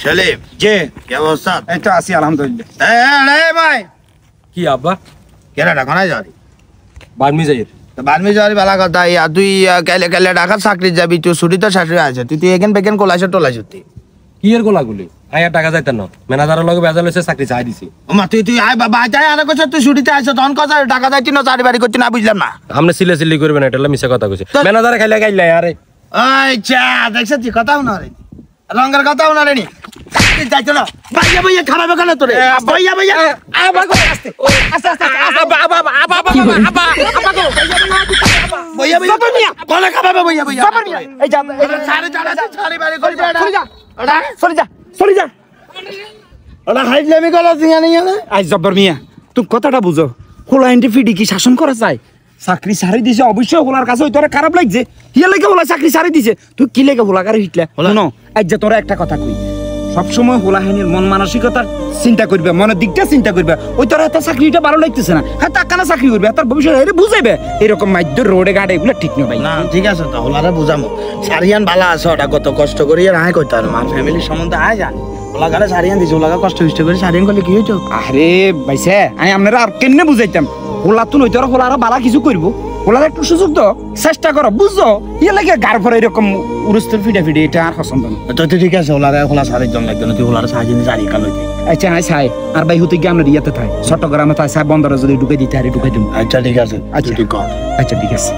সেলিম যে কি অবস্থা? এই তো আছি আলহামদুলিল্লাহ। ভাই কি আব্বা কেনা কোনায় যাবি? বার্মি যাইর বার্মি যাওয়ার বেলা কথা ইয়া তুই কাইলে কাইলে ঢাকার চাকরি যাবি, তুই ছুটি তো শাশুড়ি আছে, তুই এখান বেকেন কোলাইছে টোলাই ছুটি কি এর গোলাগুলি আয়া টাকা যাইতেন না ম্যানেজারের লগে বেজাল হইছে চাকরি চাই দিছি। ওমা তুই আয় বাবা যাই আরে কইছ তুই ছুটিতে আইছ তখন কথা টাকা যাইতি না চারি বাড়ি করতি না বুঝলাম না। আপনি সিলে সিলি করবেন এটা মিছা কথা কইছে ম্যানেজারে খাইলে গাইলে আরে আচ্ছা দেখছ তুই কথাও না রে রঙের কথাও না রে নি যাইছ না ভাইয়া ভাইয়া খারাপ কেন তোরে ভাইয়া ভাইয়া আবা গো আস্তে আস্তে আবা আবা আবা আবা আবা ভাইয়া ভাইয়া মিয়া কোনে খাবে ভাইয়া ভাইয়া মিয়া এই যা সাড়ে চারি বাড়ি করি বেড়া সরি যা ওলা হাইজলামি গলা জিয়া নিয়া না আই জব্বর মিয়া তুমি কথাটা বুঝো। হোলা এন্টি ফিডি কি শাসন করা যায়? চাকরি ছাড়ি দিছে অবশ্যই হোলার কাছে তোর খারাপ লাগছে, হিয়া লাগে হোলা চাকরি ছাড়ি দিছে, তুই কি লাগে হোলা কারে হিটলা? শোনো আজ যে তোরা একটা কথা কই, সবসময় হোলা হানির মন মানসিকতা চিন্তা করবে, মনের দিকটা চিন্তা করবে। ওই তোর এত চাকরিটা ভালো লাগতেছে না, হ্যাঁ টাকা চাকরি করবে তার ভবিষ্যৎ এটা বুঝাইবে। এরকম মাধ্য রোডে গাড়ে এগুলো ঠিক নয় ভাই। না ঠিক আছে তো ওলারে বুঝামো সারিয়ান বালা আছে ওটা কত কষ্ট করি আর আয় করতে আর মার ফ্যামিলির সম্বন্ধে আয় জানি ওলা গাড়ে সারিয়ান দিছে ওলা কষ্ট করে সারিয়ান করলে কি হইতো? আরে ভাইসে আমি আপনারা আর কেনে বুঝাইতাম হোলা তুই তোর হোলা আর বালা কিছু করবো, হোলার একটু সুযোগ তো চেষ্টা করো বুঝছো। ইয়ে লাগে গাড় করে এরকম উরুস্তর ফিডে এটা আর পছন্দ না। তো ঠিক আছে ওলারে হোলা সারির জন্য লাগবে না তুই ওলারে সাহায্য সারি কালো আচ্ছা আই চাই আর ভাই হতে গিয়ে আমরা ইয়াতে থাই চট্টগ্রামে তাই সাহেব বন্দরে যদি ঢুকে দিতে আরে ঢুকে দিন। আচ্ছা ঠিক আছে আচ্ছা ঠিক আছে।